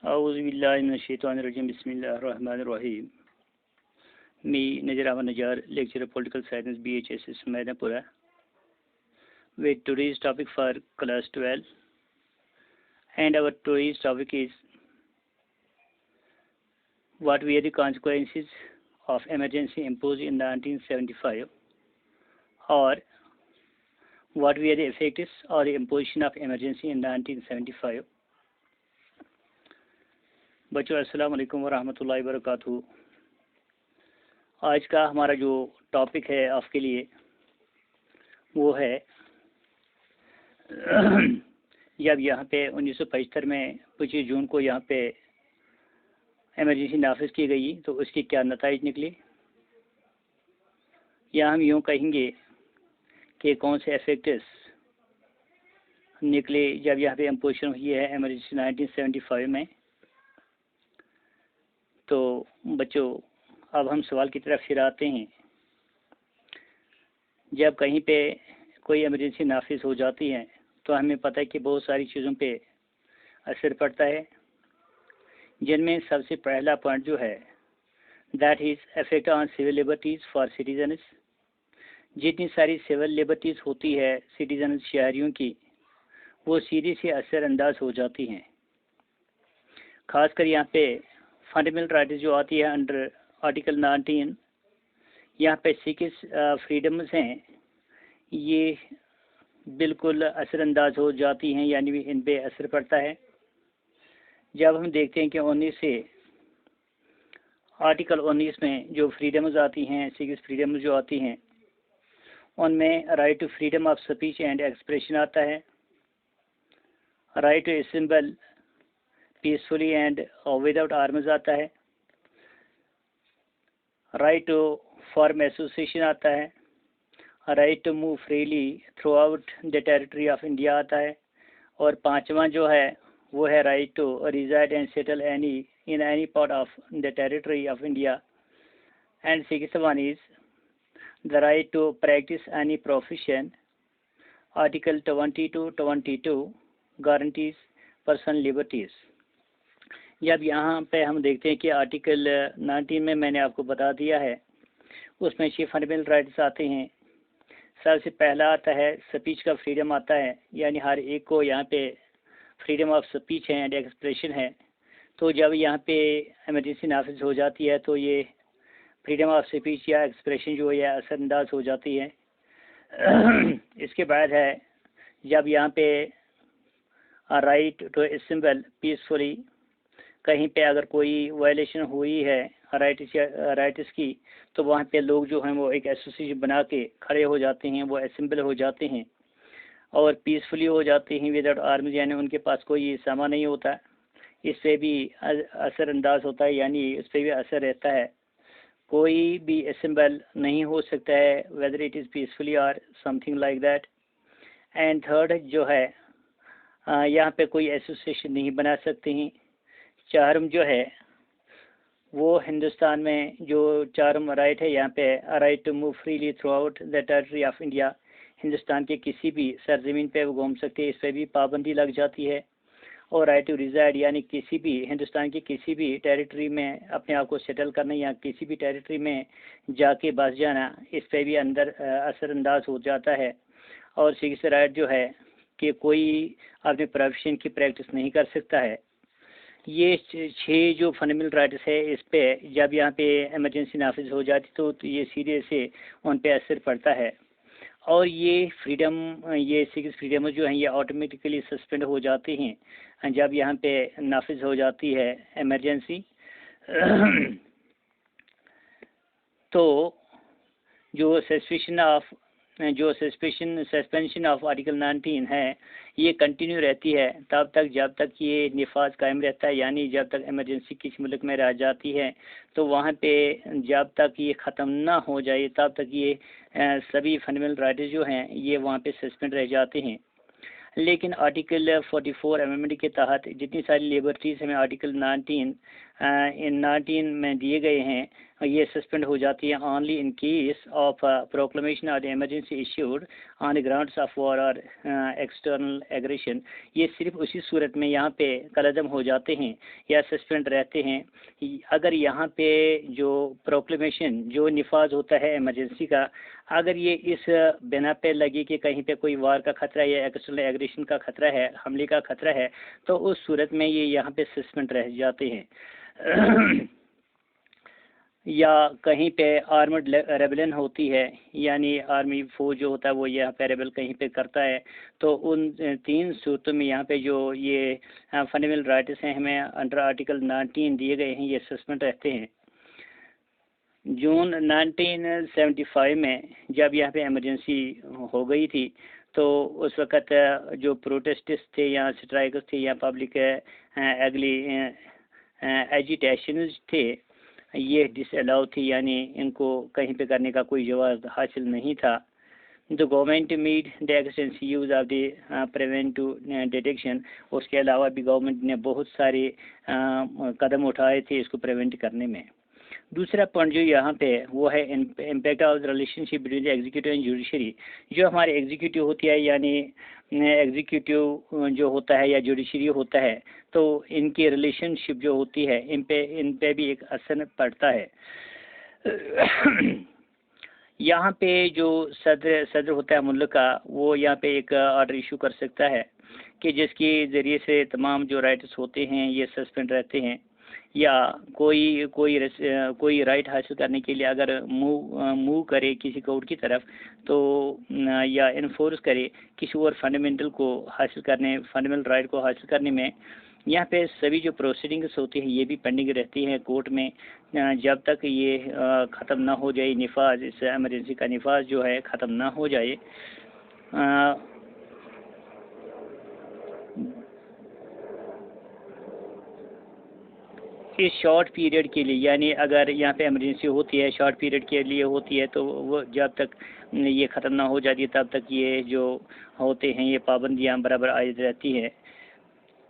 اعوذ باللہ من الشیطان الرجیم بسم اللہ الرحمن الرحیم. Me, Najar Ahmad Najar, lecturer political science BHSS Medapura, with today's topic for class 12, and our today's topic is what were the consequences of emergency imposed in 1975, or what were the effects or the imposition of emergency in 1975. بچوں السلام علیکم ورحمۃ اللہ وبرکاتہ. آج کا ہمارا جو topic ہے آپ کے لیے وہ ہے جب یہاں پہ 1975 میں 25 جون کو یہاں پہ ایمرجنسی نافذ کی گئی تو اس کے کیا نتائج نکلے، یا ہم یوں کہیں گے کہ کون سے ایفیکٹس نکلے جب یہاں پہ امپوزیشن ہوئی ہے ایمرجنسی 1975 میں. تو بچوں اب ہم سوال کی طرف پھر آتے ہیں. جب کہیں پہ کوئی ایمرجنسی نافذ ہو جاتی ہے تو ہمیں پتہ ہے کہ بہت ساری چیزوں پہ اثر پڑتا ہے، جن میں سب سے پہلا پوائنٹ جو ہے that is effect on civil liberties for citizens. جتنی ساری سول لبرٹیز ہوتی ہے سٹیزنز شہریوں کی وہ سیدھی سے اثر انداز ہو جاتی ہیں. خاص کر یہاں پہ فنڈامنٹل رائٹس جو آتی ہے انڈر آرٹیکل 19، یہاں پہ 6 فریڈمز ہیں، یہ بالکل اثر انداز ہو جاتی ہیں، یعنی ان پہ اثر پڑتا ہے. جب ہم دیکھتے ہیں کہ 19 سے آرٹیکل 19 میں جو فریڈمز آتی ہیں، 6 فریڈمز جو آتی ہیں، ان میں right to freedom of speech and expression آتا ہے، right to assemble peacefully and without arms آتا ہے، رائٹ ٹو فارم ایسوسیشن آتا ہے، right to move freely throughout the territory of India آتا ہے، اور 5واں جو ہے وہ ہے right to reside and settle in any part of the territory of India. And 6th one is the right to practice any profession. Article 22 guarantees personal liberties. جب یہاں پہ ہم دیکھتے ہیں کہ آرٹیکل 19 میں نے آپ کو بتا دیا ہے، اس میں 6 فنڈامنٹل رائٹس آتے ہیں. سب سے پہلا آتا ہے سپیچ کا فریڈم آتا ہے، یعنی ہر ایک کو یہاں پہ فریڈم آف سپیچ ہے اینڈ ایکسپریشن ہے. تو جب یہاں پہ ایمرجنسی نافذ ہو جاتی ہے تو یہ فریڈم آف سپیچ یا ایکسپریشن جو ہے اثر انداز ہو جاتی ہے. اس کے بعد ہے جب یہاں پہ رائٹ ٹو اسمبل پیسفلی، کہیں پہ اگر کوئی وائلیشن ہوئی ہے رائٹس کی تو وہاں پہ لوگ جو ہیں وہ ایک ایسوسیشن بنا کے کھڑے ہو جاتے ہیں، وہ اسمبل ہو جاتے ہیں اور پیسفلی ہو جاتے ہیں وداؤٹ آرمز، یعنی ان کے پاس کوئی سامان نہیں ہوتا. اس پہ بھی اثر انداز ہوتا ہے، یعنی اس پہ بھی اثر رہتا ہے. کوئی بھی اسمبل نہیں ہو سکتا ہے ویدر اٹ از پیسفلی اور some thing like that. And third جو ہے یہاں پہ کوئی ایسوسیشن نہیں بنا سکتے ہیں. چہارم جو ہے وہ ہندوستان میں جو چہارم رائٹ ہے یہاں پہ right to move freely throughout the territory of India, Hindustan کے کسی بھی سرزمین پہ وہ گھوم سکتے ہیں، اس پہ بھی پابندی لگ جاتی ہے. اور رائٹ ٹو ریزائڈ، یعنی کسی بھی ہندوستان کی کسی بھی ٹیریٹری میں اپنے آپ کو سیٹل کرنا یا کسی بھی ٹیریٹری میں جا کے بس جانا، اس پہ بھی اثر انداز ہو جاتا ہے. اور 6 رائٹ جو ہے کہ کوئی اپنے پروفیشن کی پریکٹس نہیں کر سکتا ہے. یہ 6 جو فنڈامنٹل رائٹس ہے اس پہ جب یہاں پہ ایمرجنسی نافذ ہو جاتی تو یہ سیدھے سے ان پہ اثر پڑتا ہے. اور یہ 6 فریڈم جو ہیں یہ آٹومیٹیکلی سسپینڈ ہو جاتے ہیں جب یہاں پہ نافذ ہو جاتی ہے ایمرجنسی. تو جو سسپینشن آف آرٹیکل 19 ہے یہ کنٹینیو رہتی ہے تب تک جب تک یہ نفاذ قائم رہتا ہے، یعنی جب تک ایمرجنسی کسی ملک میں رہ جاتی ہے تو وہاں پہ جب تک یہ ختم نہ ہو جائے تب تک یہ سبھی فنڈامنٹل رائٹس جو ہیں یہ وہاں پہ سسپینڈ رہ جاتے ہیں. لیکن آرٹیکل 44 امینڈمنٹ کے تحت جتنی ساری لیبرٹیز ہمیں آرٹیکل 19 میں دیے گئے ہیں یہ سسپینڈ ہو جاتی ہے only in case of proclamation of emergency issued on grounds of war اور ایکسٹرنل ایگریشن، یہ صرف اسی صورت میں یہاں پہ کالعدم ہو جاتے ہیں یا سسپینڈ رہتے ہیں اگر یہاں پہ جو پروکلیمیشن جو نفاذ ہوتا ہے ایمرجنسی کا، اگر یہ اس بنا پہ لگی کہ کہیں پہ کوئی وار کا خطرہ یا ایکسٹرنل ایگریشن کا خطرہ ہے، حملے کا خطرہ ہے، تو اس صورت میں یہ یہاں پہ سسپینڈ رہ جاتے ہیں۔ یا کہیں پہ آرمڈ ریبلن ہوتی ہے، یعنی آرمی فوج جو ہوتا ہے وہ یہاں پہ ریبل کہیں پہ کرتا ہے، تو ان تین صورتوں میں یہاں پہ جو یہ فنڈامنٹل رائٹس ہیں ہمیں انڈر آرٹیکل 19 دیے گئے ہیں، یہ سسپینڈ رہتے ہیں۔ جون 1975 میں جب یہاں پہ ایمرجنسی ہو گئی تھی تو اس وقت جو پروٹیسٹس تھے یا اسٹرائکس تھے یا پبلک ایگلی ایجیٹیشنز تھے، یہ ڈس الاؤ تھی، یعنی ان کو کہیں پہ کرنے کا کوئی جواز حاصل نہیں تھا۔ The government made the extensive use of the preventive detection، اس کے علاوہ بھی گورنمنٹ نے بہت سارے قدم اٹھائے تھے اس کو پریونٹ کرنے میں۔ دوسرا پوائنٹ جو یہاں پہ وہ ہے impact of relation ship between executive and judiciary, جو ہمارے ایگزیکٹو ہوتی ہے، یعنی ایگزیکٹو جو ہوتا ہے یا جوڈیشری ہوتا ہے، تو ان کی ریلیشن شپ جو ہوتی ہے ان پہ بھی ایک اثر پڑتا ہے۔ یہاں پہ جو صدر ہوتا ہے ملک کا، وہ یہاں پہ ایک آرڈر ایشو کر سکتا ہے کہ جس کے ذریعے سے تمام جو رائٹس ہوتے ہیں یہ سسپینڈ رہتے ہیں، یا کوئی رائٹ حاصل کرنے کے لیے اگر موو کرے کسی کورٹ کی طرف، تو یا انفورس کرے کسی اور فنڈامنٹل رائٹ کو حاصل کرنے میں، یہاں پہ سبھی جو پروسیڈنگس ہوتی ہیں یہ بھی پینڈنگ رہتی ہیں کورٹ میں جب تک یہ ختم نہ ہو جائے نفاذ، اس ایمرجنسی کا نفاذ جو ہے ختم نہ ہو جائے۔ اس شارٹ پیریڈ کے لیے، یعنی اگر یہاں پہ ایمرجنسی ہوتی ہے شارٹ پیریڈ کے لیے ہوتی ہے، تو وہ جب تک یہ ختم نہ ہو جاتی تب تک یہ جو ہوتے ہیں یہ پابندیاں برابر عائد رہتی ہیں۔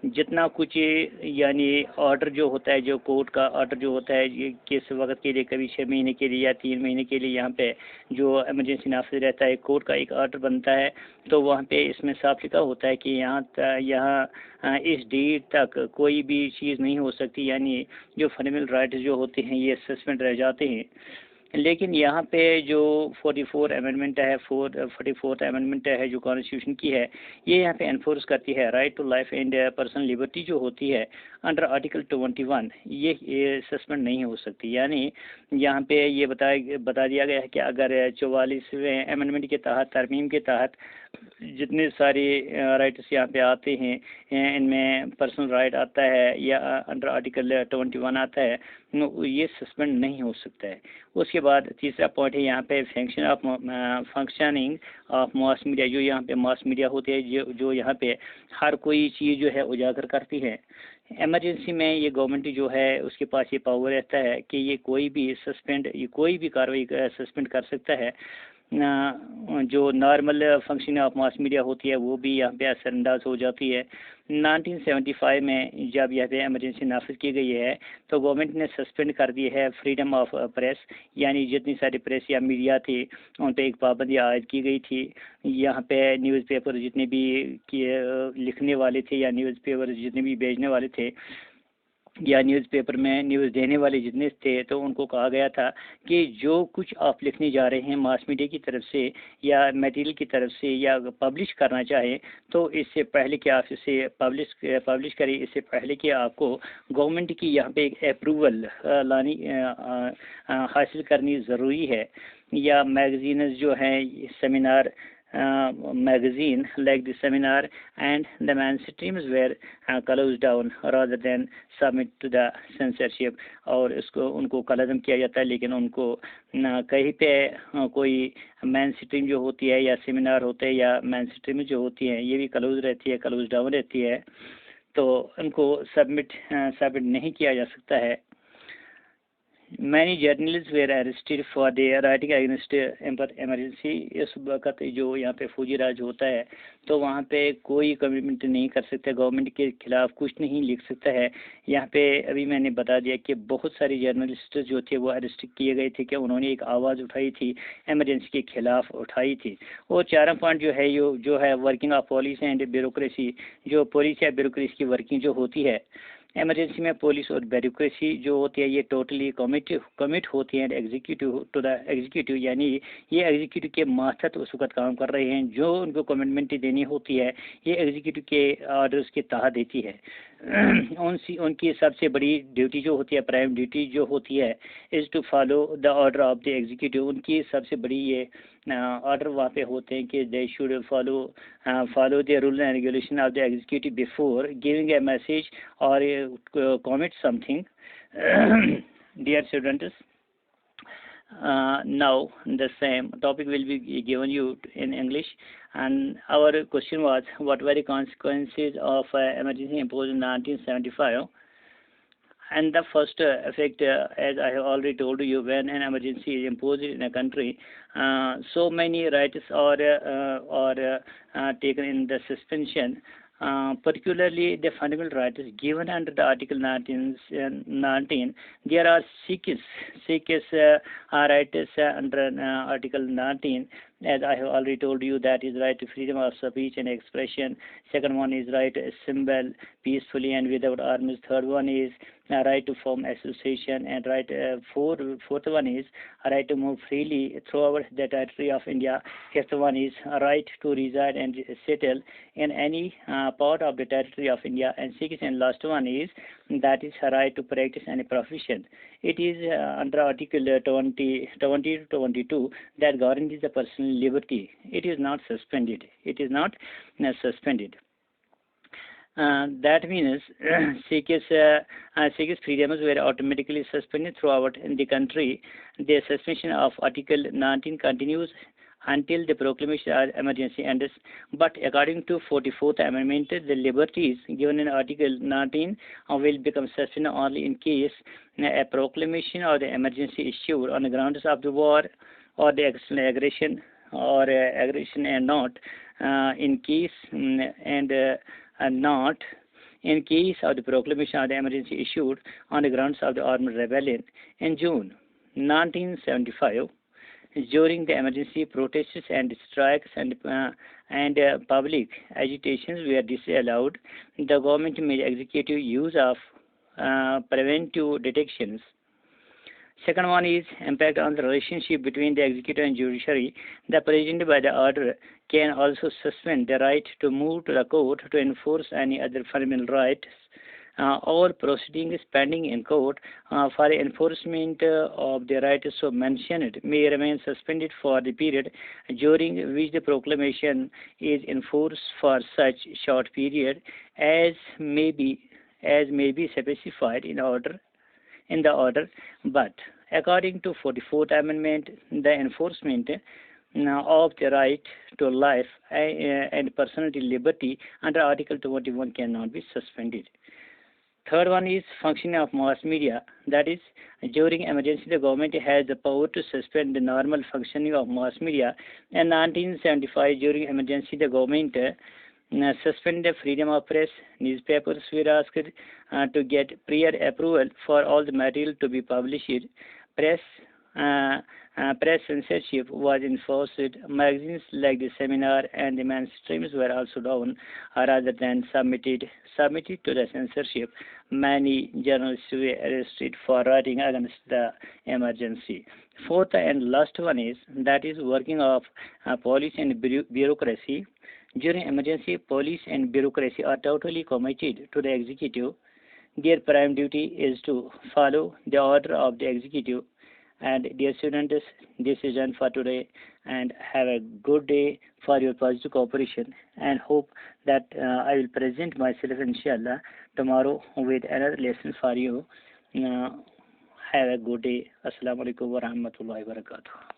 جتنا کچھ یعنی آرڈر جو ہوتا ہے، جو کورٹ کا آرڈر جو ہوتا ہے یہ کس وقت کے لیے، کبھی 6 مہینے کے لیے یا 3 مہینے کے لیے یہاں پہ جو ایمرجنسی نافذ رہتا ہے، کورٹ کا ایک آرڈر بنتا ہے، تو وہاں پہ اس میں صاف لکھا ہوتا ہے کہ یہاں اس ڈیٹ تک کوئی بھی چیز نہیں ہو سکتی، یعنی جو فنڈامنٹل رائٹس جو ہوتے ہیں یہ سسپینڈ رہ جاتے ہیں۔ لیکن یہاں پہ جو 44 امینڈمنٹ ہے 44 امینڈمنٹ ہے جو کانسٹیٹیوشن کی ہے، یہ یہاں پہ انفورس کرتی ہے right to life and personal liberty جو ہوتی ہے انڈر آرٹیکل 21، یہ سسپینڈ نہیں ہو سکتی۔ یعنی یہاں پہ یہ بتا دیا گیا ہے کہ اگر 44ویں امینڈمنٹ کے تحت، ترمیم کے تحت جتنے سارے رائٹس یہاں پہ آتے ہیں، ان میں پرسنل رائٹ آتا ہے یا انڈر آرٹیکل 21 آتا ہے، یہ سسپینڈ نہیں ہو سکتا ہے۔ اس کے بعد تیسرا پوائنٹ ہے یہاں پہ فنکشننگ آف ماس میڈیا، جو یہاں پہ ماس میڈیا ہوتے ہیں جو یہاں پہ ہر کوئی چیز جو ہے اجاگر کرتی ہے۔ ایمرجنسی میں یہ گورنمنٹ جو ہے اس کے پاس یہ پاور رہتا ہے کہ یہ کوئی بھی کاروائی سسپینڈ کر سکتا ہے۔ جو normal function of mass media ہوتی ہے وہ بھی یہاں پہ اثر انداز ہو جاتی ہے۔ 1975 میں جب یہاں پہ ایمرجنسی نافذ کی گئی ہے تو گورنمنٹ نے سسپینڈ کر دی ہے فریڈم آف پریس، یعنی جتنی ساری پریس یا میڈیا تھی ان پہ ایک پابندی عائد کی گئی تھی۔ یہاں پہ نیوز پیپر جتنے بھی لکھنے والے تھے یا نیوز پیپر جتنے بھی بیچنے والے تھے یا نیوز پیپر میں نیوز دینے والے جتنے تھے، تو ان کو کہا گیا تھا کہ جو کچھ آپ لکھنے جا رہے ہیں ماس میڈیا کی طرف سے یا میٹیریل کی طرف سے یا پبلش کرنا چاہیں، تو اس سے پہلے کہ آپ اسے پبلش کریں، اس سے پہلے کہ آپ کو گورنمنٹ کی یہاں پہ ایک اپروول حاصل کرنی ضروری ہے۔ یا میگزینز جو ہیں seminar magazine like the seminar and the mainstreams were closed down rather than submit to the censorship، اور ان کو کلعدم کیا جاتا ہے، لیکن ان کو کہیں پہ کوئی مین اسٹریم جو ہوتی ہے یا سیمینار ہوتے ہیں یا مین اسٹریم جو ہوتی ہیں یہ بھی کلوز ڈاؤن رہتی ہے، تو ان کو سبمٹ نہیں کیا جا سکتا ہے۔ many journalists were arrested for their writing against emergency. اس وقت جو یہاں پہ فوجی راج ہوتا ہے تو وہاں پہ کوئی کمٹمنٹ نہیں کر سکتا، گورنمنٹ کے خلاف کچھ نہیں لکھ سکتا ہے. یہاں پہ ابھی میں نے بتا دیا کہ بہت سارے جرنلسٹ جو تھے وہ اریسٹ کیے گئے تھے کہ انہوں نے ایک آواز اٹھائی تھی، ایمرجنسی کے خلاف اٹھائی تھی. اور چاروں پوائنٹ جو ہے جو ہے working of police and bureaucracy, جو پولیس یا بیوروکریسی کی ورکنگ جو ہوتی ہے ایمرجنسی میں، پولیس اور بیوروکریسی جو ہوتی ہے یہ ٹوٹلی کمٹ ہوتی ہیں ایگزیکیوٹیو ٹو دا ایگزیکیوٹیو، یعنی یہ ایگزیکیوٹیو کے ماتحت اس وقت کام کر رہے ہیں. جو ان کو کمٹمنٹ دینی ہوتی ہے یہ ایگزیکیوٹیو کے آرڈرز کے تحت دیتی ہے. ان کی سب سے بڑی ڈیوٹی جو ہوتی ہے، پرائم ڈیوٹی جو ہوتی ہے is to follow the order of the executive. ان کی سب سے بڑی یہ آرڈر وہاں پہ ہوتے ہیں کہ they should follow the rule and regulation of the executive before giving a message اور commit something. Dear students, now the same topic will be given you in English, and our question was, what were the consequences of emergency imposed in 1975? And the first effect, as I have already told you, when an emergency is imposed in a country, so many rights are taken in the suspension. Particularly the fundamental rights given under the Article 19. There are six rights under Article 19. As I have already told you, that is right to freedom of speech and expression. Second one is right to assemble peacefully and without arms. Third one is right to form association, and fourth one is right to move freely throughout the territory of India. Fifth one is right to reside and settle in any part of the territory of India. And sixth and last one is that is right to practice any profession. It is under Article 20 to 22 that guarantees the personal liberty. It is not suspended. That means six freedoms were automatically suspended throughout in the country. The suspension of Article 19 continues until the proclamation of emergency ends. But according to 44th Amendment, the liberties given in Article 19 will become suspended only in case a proclamation of the emergency issued on the grounds of the war or the external aggression and not in case of the proclamation of the emergency issued on the grounds of the armed rebellion. In June 1975, during the emergency, protests and strikes and public agitations were disallowed. The government made executive use of preventive detections. Second one is impact on the relationship between the executive and judiciary. The president, by the order, can also suspend the right to move to the court to enforce any other fundamental rights. All proceedings pending in court for enforcement of the rights so mentioned may remain suspended for the period during which the proclamation is enforced for such short period as may be specified in the order. But according to 44th Amendment, the enforcement of the right to life and personal liberty under Article 21 cannot be suspended. Third one is functioning of mass media. That is, during emergency, the government has the power to suspend the normal functioning of mass media. In 1975, during emergency, the government suspended the freedom of press. Newspapers were asked to get prior approval for all the material to be published. Press censorship was enforced. Magazines like the Seminar and the Mainstreams were also down rather than submitted to the censorship. Many journalists were arrested for writing against the emergency. Fourth and last one is working of police and bureaucracy. During emergency, police and bureaucracy are totally committed to the executive. Their prime duty is to follow the order of the executive. And dear students, this is done for today, and have a good day for your positive cooperation, and hope that I will present myself inshallah tomorrow with another lesson for you. Have a good day. Assalamu alaikum wa rahmatullahi wa barakatuh.